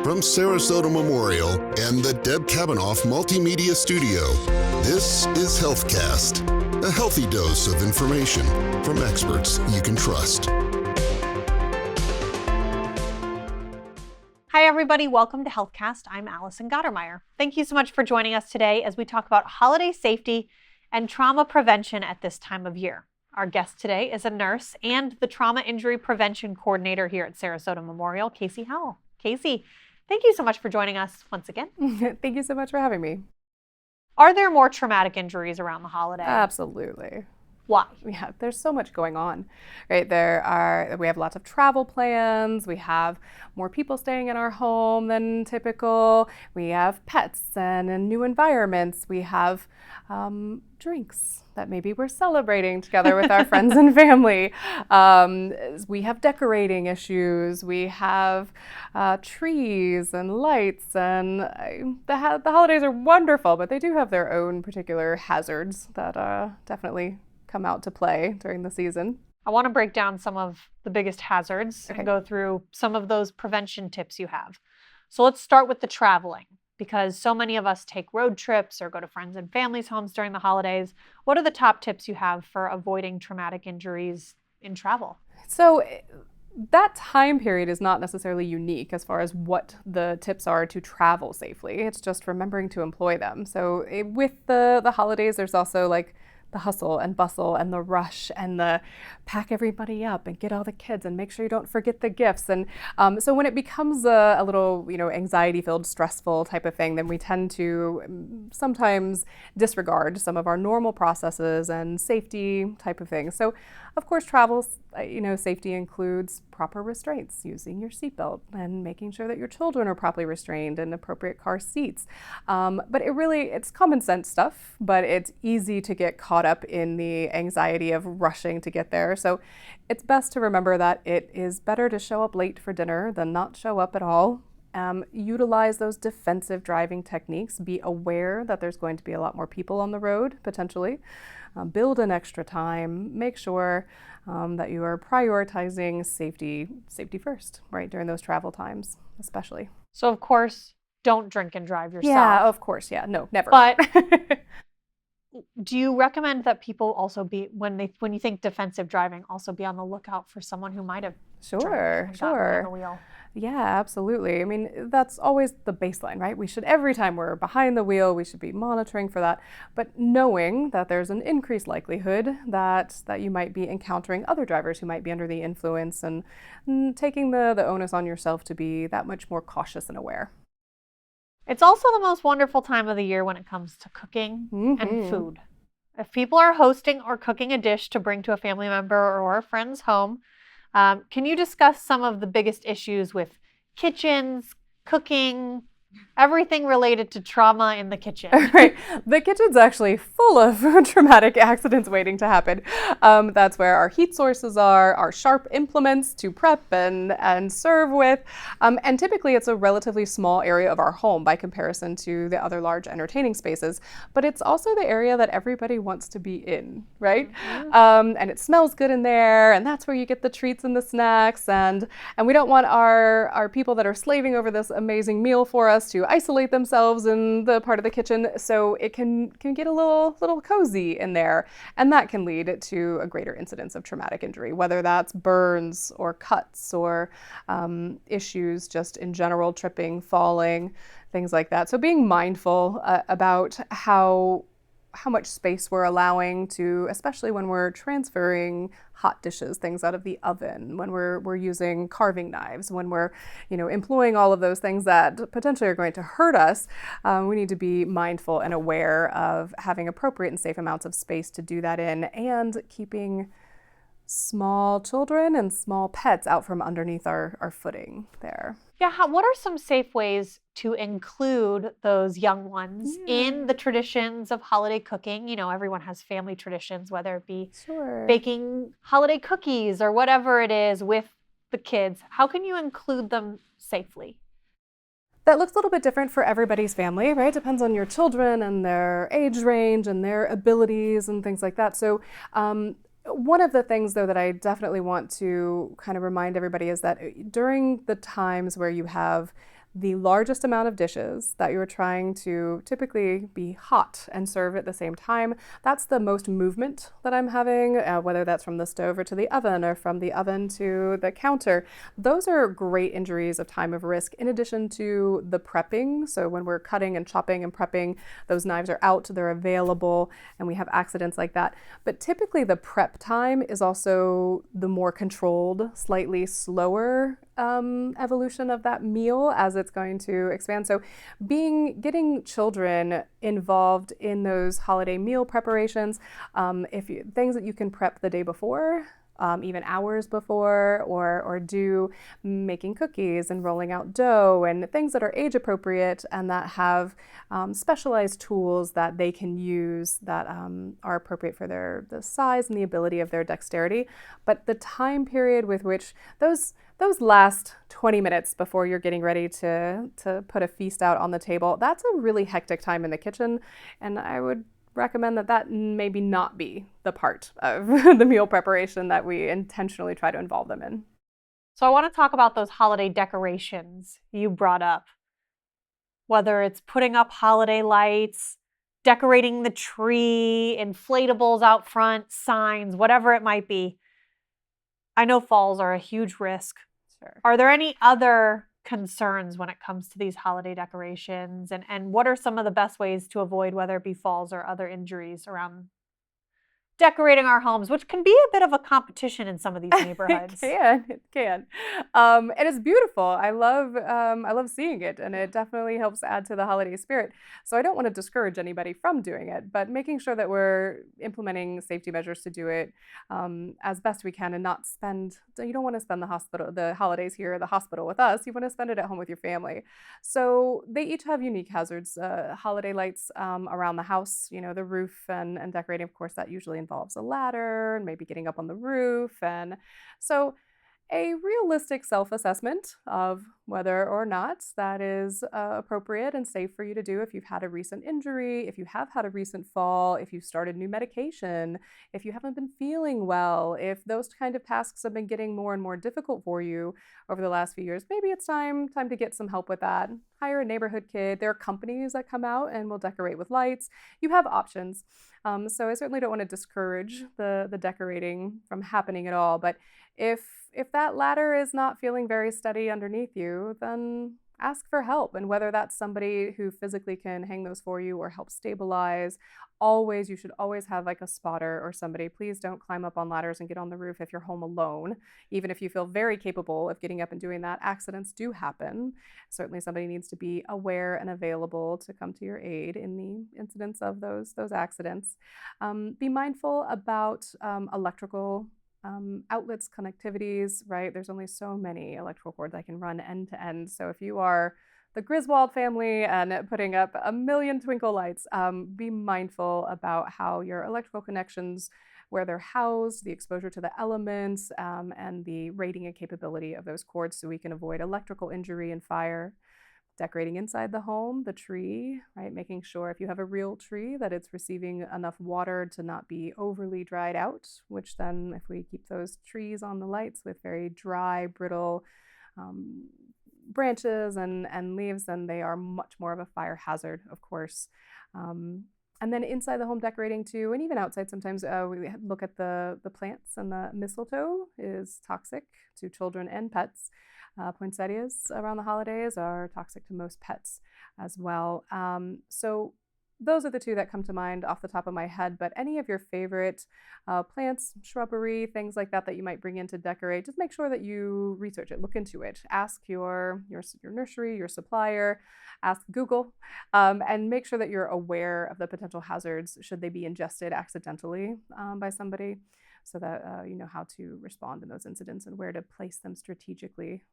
from Sarasota Memorial and the Deb Kavanaugh Multimedia Studio, this is HealthCast, a healthy dose of information from experts you can trust. Hi, everybody. Welcome to HealthCast. I'm Allison Gottermeyer. Thank you so much for joining us today as we talk about holiday safety and trauma prevention at this time of year. Our guest today is a nurse and the Trauma Injury Prevention Coordinator here at Sarasota Memorial, Casey Howell. Casey, thank you so much for joining us once again. Thank you so much for having me. Are there more traumatic injuries around the holiday? Absolutely. Why? Yeah, there's so much going on, right? We have lots of travel plans. We have more people staying in our home than typical. We have pets and new environments. We have drinks that maybe we're celebrating together with our friends and family. We have decorating issues. We have trees and lights, and the holidays are wonderful, but they do have their own particular hazards that definitely come out to play during the season. I want to break down some of the biggest hazards and go through some of those prevention tips you have. So let's start with the traveling, because so many of us take road trips or go to friends and family's homes during the holidays. What are the top tips you have for avoiding traumatic injuries in travel? So that time period is not necessarily unique as far as what the tips are to travel safely. It's just remembering to employ them. So with the holidays, there's also like the hustle and bustle and the rush and the pack everybody up and get all the kids and make sure you don't forget the gifts. And so when it becomes a little, anxiety-filled, stressful type of thing, then we tend to sometimes disregard some of our normal processes and safety type of things. So of course, travel, safety includes proper restraints, using your seatbelt and making sure that your children are properly restrained and appropriate car seats. But it's common sense stuff, but it's easy to get caught up in the anxiety of rushing to get there. So it's best to remember that it is better to show up late for dinner than not show up at all. Utilize those defensive driving techniques. Be aware that there's going to be a lot more people on the road, potentially. Build in extra time. Make sure that you are prioritizing safety first, right, during those travel times, especially. So, of course, don't drink and drive yourself. Yeah, of course. Yeah, no, never. But do you recommend that people also be, when you think defensive driving, also be on the lookout for someone who might have Sure. behind the wheel? Yeah, absolutely. I mean, that's always the baseline, right? Every time we're behind the wheel, we should be monitoring for that. But knowing that there's an increased likelihood that you might be encountering other drivers who might be under the influence, and taking the onus on yourself to be that much more cautious and aware. It's also the most wonderful time of the year when it comes to cooking and food. If people are hosting or cooking a dish to bring to a family member or a friend's home, can you discuss some of the biggest issues with kitchens, cooking, everything related to trauma in the kitchen? Right. The kitchen's actually full of traumatic accidents waiting to happen. That's where our heat sources are, our sharp implements to prep and serve with. And typically it's a relatively small area of our home by comparison to the other large entertaining spaces. But it's also the area that everybody wants to be in, right? Mm-hmm. And it smells good in there, and that's where you get the treats and the snacks. And we don't want our people that are slaving over this amazing meal for us to isolate themselves in the part of the kitchen, so it can get a little cozy in there, and that can lead to a greater incidence of traumatic injury, whether that's burns or cuts or issues just in general, tripping, falling, things like that. So being mindful about how much space we're allowing to, especially when we're transferring hot dishes, things out of the oven, when we're using carving knives, when we're, employing all of those things that potentially are going to hurt us, we need to be mindful and aware of having appropriate and safe amounts of space to do that in, and keeping small children and small pets out from underneath our footing there. Yeah, what are some safe ways to include those young ones in the traditions of holiday cooking? Everyone has family traditions, whether it be baking holiday cookies or whatever it is with the kids. How can you include them safely? That looks a little bit different for everybody's family, right? Depends on your children and their age range and their abilities and things like that. So one of the things, though, that I definitely want to kind of remind everybody is that during the times where you have the largest amount of dishes that you're trying to typically be hot and serve at the same time, that's the most movement that I'm having, whether that's from the stove or to the oven or from the oven to the counter. Those are great injuries of time of risk, in addition to the prepping. So when we're cutting and chopping and prepping, those knives are out, they're available, and we have accidents like that. But typically the prep time is also the more controlled, slightly slower evolution of that meal as it's going to expand. So getting children involved in those holiday meal preparations, things that you can prep the day before, even hours before, or do making cookies and rolling out dough and things that are age appropriate and that have specialized tools that they can use that are appropriate for the size and the ability of their dexterity. But the time period with which those last 20 minutes before you're getting ready to put a feast out on the table, that's a really hectic time in the kitchen, and I would recommend that maybe not be the part of the meal preparation that we intentionally try to involve them in. So I want to talk about those holiday decorations you brought up, whether it's putting up holiday lights, decorating the tree, inflatables out front, signs, whatever it might be. I know falls are a huge risk. Sure. Are there any other concerns when it comes to these holiday decorations? And what are some of the best ways to avoid, whether it be falls or other injuries around decorating our homes, which can be a bit of a competition in some of these neighborhoods? It can. And it's beautiful. I love seeing it, and it definitely helps add to the holiday spirit. So I don't want to discourage anybody from doing it, but making sure that we're implementing safety measures to do it as best we can, and not you don't want to spend the holidays here at the hospital with us. You want to spend it at home with your family. So they each have unique hazards. Holiday lights around the house, the roof and decorating, of course, that usually involves a ladder and maybe getting up on the roof. And so a realistic self-assessment of whether or not that is appropriate and safe for you to do if you've had a recent injury, if you have had a recent fall, if you've started new medication, if you haven't been feeling well, if those kind of tasks have been getting more and more difficult for you over the last few years, maybe it's time to get some help with that. Hire a neighborhood kid. There are companies that come out and will decorate with lights. You have options. So I certainly don't want to discourage the decorating from happening at all, but if that ladder is not feeling very steady underneath you, then ask for help. And whether that's somebody who physically can hang those for you or help stabilize, you should always have like a spotter or somebody. Please don't climb up on ladders and get on the roof if you're home alone. Even if you feel very capable of getting up and doing that, accidents do happen. Certainly somebody needs to be aware and available to come to your aid in the incidents of those accidents. Be mindful about electrical outlets, connectivities, right? There's only so many electrical cords I can run end to end. So if you are the Griswold family and putting up a million twinkle lights, be mindful about how your electrical connections, where they're housed, the exposure to the elements, and the rating and capability of those cords so we can avoid electrical injury and fire. Decorating inside the home, the tree, right? Making sure if you have a real tree that it's receiving enough water to not be overly dried out, which then if we keep those trees on the lights with very dry, brittle branches and leaves, then they are much more of a fire hazard, of course. And then inside the home decorating too, and even outside sometimes we look at the plants, and the mistletoe is toxic to children and pets. Poinsettias around the holidays are toxic to most pets as well. So those are the two that come to mind off the top of my head, but any of your favorite plants, shrubbery, things like that you might bring in to decorate, just make sure that you research it, look into it. Ask your nursery, your supplier, ask Google, and make sure that you're aware of the potential hazards should they be ingested accidentally by somebody, so that you know how to respond in those incidents and where to place them strategically.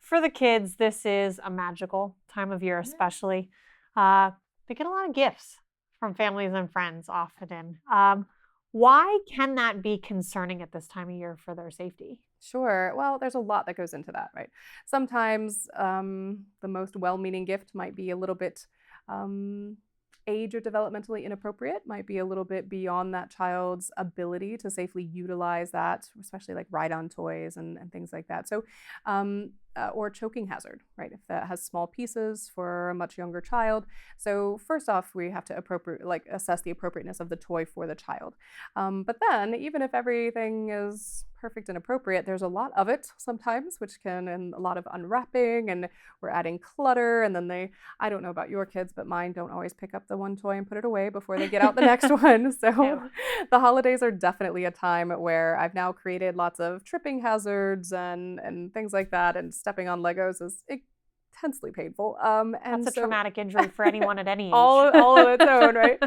For the kids, this is a magical time of year, especially. They get a lot of gifts from families and friends often. Why can that be concerning at this time of year for their safety? Sure. Well, there's a lot that goes into that, right? Sometimes the most well-meaning gift might be a little bit age or developmentally inappropriate, might be a little bit beyond that child's ability to safely utilize that, especially like ride-on toys and things like that. So or choking hazard, right? If that has small pieces for a much younger child. So first off, we have to assess the appropriateness of the toy for the child. But then, even if everything is perfect and appropriate, there's a lot of it sometimes, which and a lot of unwrapping, and we're adding clutter, and then I don't know about your kids, but mine don't always pick up the one toy and put it away before they get out the next one. So Yeah. the holidays are definitely a time where I've now created lots of tripping hazards and things like that, and stepping on Legos is intensely painful. And That's a so traumatic injury for anyone at any age. all of its own, right?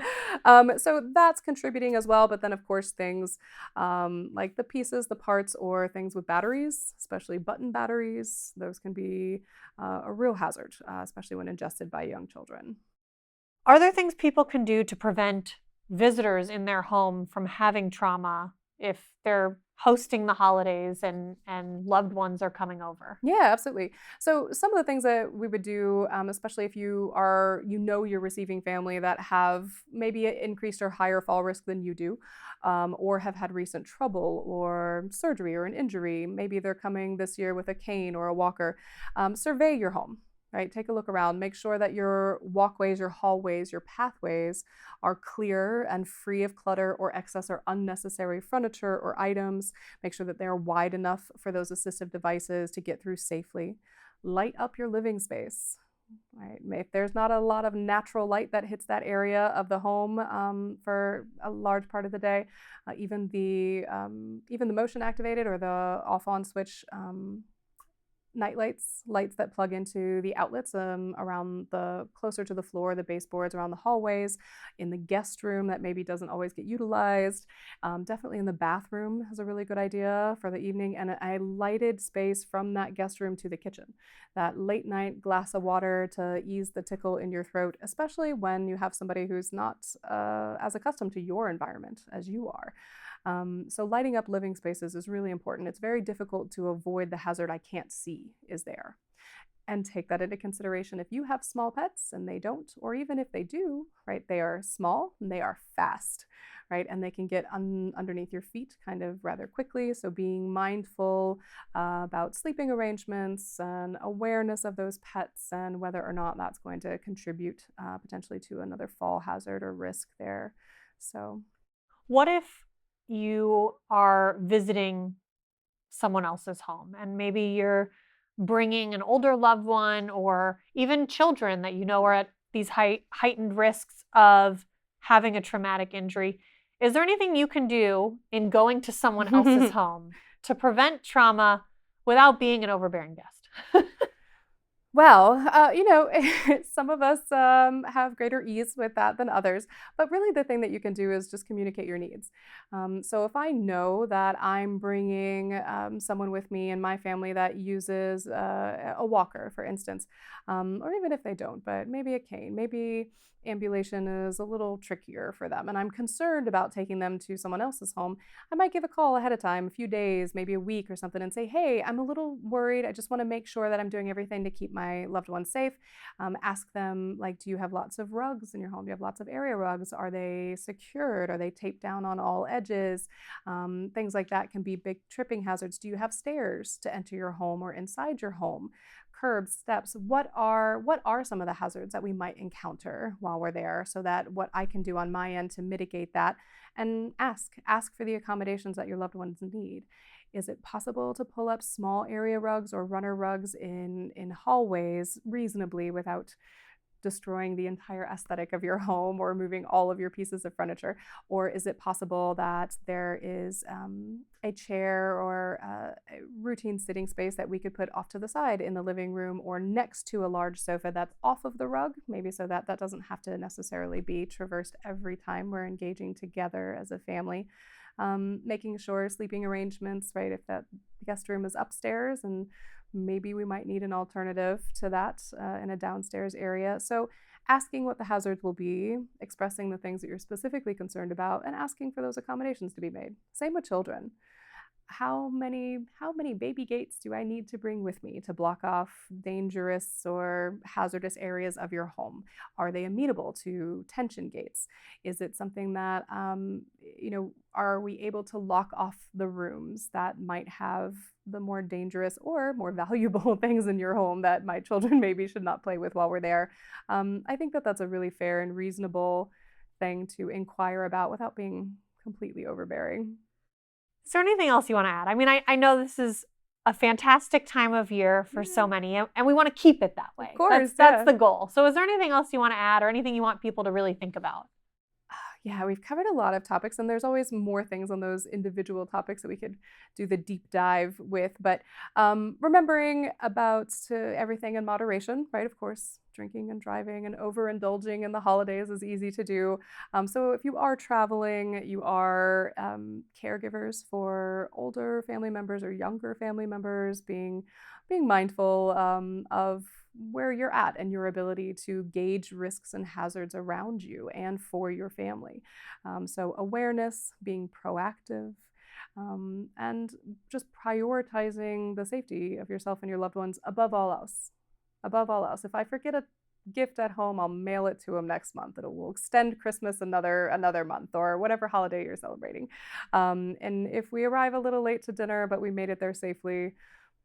So that's contributing as well. But then, of course, things like the pieces, the parts, or things with batteries, especially button batteries, those can be a real hazard, especially when ingested by young children. Are there things people can do to prevent visitors in their home from having trauma if they're hosting the holidays and loved ones are coming over? Yeah, absolutely. So some of the things that we would do, especially if you're receiving family that have maybe an increased or higher fall risk than you do, or have had recent trouble or surgery or an injury, maybe they're coming this year with a cane or a walker, survey your home. Right, take a look around. Make sure that your walkways, your hallways, your pathways are clear and free of clutter or excess or unnecessary furniture or items. Make sure that they're wide enough for those assistive devices to get through safely. Light up your living space. Right. If there's not a lot of natural light that hits that area of the home for a large part of the day, even the motion activated or the off-on switch night lights that plug into the outlets around closer to the floor, the baseboards around the hallways, in the guest room that maybe doesn't always get utilized. Definitely in the bathroom is a really good idea for the evening, and a lighted space from that guest room to the kitchen. That late night glass of water to ease the tickle in your throat, especially when you have somebody who's not as accustomed to your environment as you are. So lighting up living spaces is really important. It's very difficult to avoid the hazard I can't see is there. And take that into consideration if you have small pets and they don't, or even if they do, right? They are small and they are fast, right? And they can get underneath your feet kind of rather quickly. So being mindful about sleeping arrangements and awareness of those pets and whether or not that's going to contribute potentially to another fall hazard or risk there. So what if you are visiting someone else's home and maybe you're bringing an older loved one or even children that you know are at these heightened risks of having a traumatic injury? Is there anything you can do in going to someone else's home to prevent trauma without being an overbearing guest? Well, some of us have greater ease with that than others, but really the thing that you can do is just communicate your needs. So if I know that I'm bringing someone with me in my family that uses a walker, for instance, or even if they don't, but maybe a cane, maybe ambulation is a little trickier for them, and I'm concerned about taking them to someone else's home, I might give a call ahead of time, a few days, maybe a week or something, and say, hey, I'm a little worried. I just want to make sure that I'm doing everything to keep my loved ones safe. Ask them, like, do you have lots of rugs in your home? Do you have lots of area rugs? Are they secured? Are they taped down on all edges? Things like that can be big tripping hazards. Do you have stairs to enter your home or inside your home? Curbs, steps, what are some of the hazards that we might encounter while we're there, so that what I can do on my end to mitigate that, and ask for the accommodations that your loved ones need. Is it possible to pull up small area rugs or runner rugs in hallways reasonably without destroying the entire aesthetic of your home or moving all of your pieces of furniture? Or is it possible that there is a chair or a routine sitting space that we could put off to the side in the living room or next to a large sofa that's off of the rug, maybe so that that doesn't have to necessarily be traversed every time we're engaging together as a family? Making sure sleeping arrangements, right? If that guest room is upstairs, and maybe we might need an alternative to that in a downstairs area. So asking what the hazards will be, expressing the things that you're specifically concerned about, and asking for those accommodations to be made. Same with children. how many baby gates do I need to bring with me to block off dangerous or hazardous areas of your home? Are they amenable to tension gates? Is it something that, are we able to lock off the rooms that might have the more dangerous or more valuable things in your home that my children maybe should not play with while we're there? I think that that's a really fair and reasonable thing to inquire about without being completely overbearing. Is there anything else you want to add? I mean, I know this is a fantastic time of year for so many, and we want to keep it that way. Of course, that's the goal. So is there anything else you want to add or anything you want people to really think about? Yeah, we've covered a lot of topics, and there's always more things on those individual topics that we could do the deep dive with. But remembering about everything in moderation, right? Of course, drinking and driving and overindulging in the holidays is easy to do. So if you are traveling, you are caregivers for older family members or younger family members, being mindful of where you're at and your ability to gauge risks and hazards around you and for your family. So awareness, being proactive, and just prioritizing the safety of yourself and your loved ones above all else. Above all else. If I forget a gift at home, I'll mail it to them next month. It will extend Christmas another month or whatever holiday you're celebrating. And if we arrive a little late to dinner, but we made it there safely,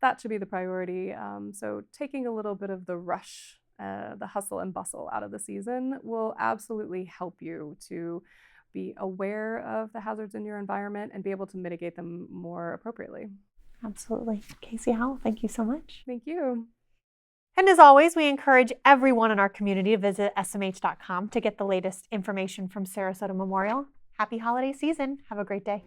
that should be the priority. So taking a little bit of the rush, the hustle and bustle out of the season will absolutely help you to be aware of the hazards in your environment and be able to mitigate them more appropriately. Absolutely. Casey Howell, thank you so much. Thank you. And as always, we encourage everyone in our community to visit smh.com to get the latest information from Sarasota Memorial. Happy holiday season. Have a great day.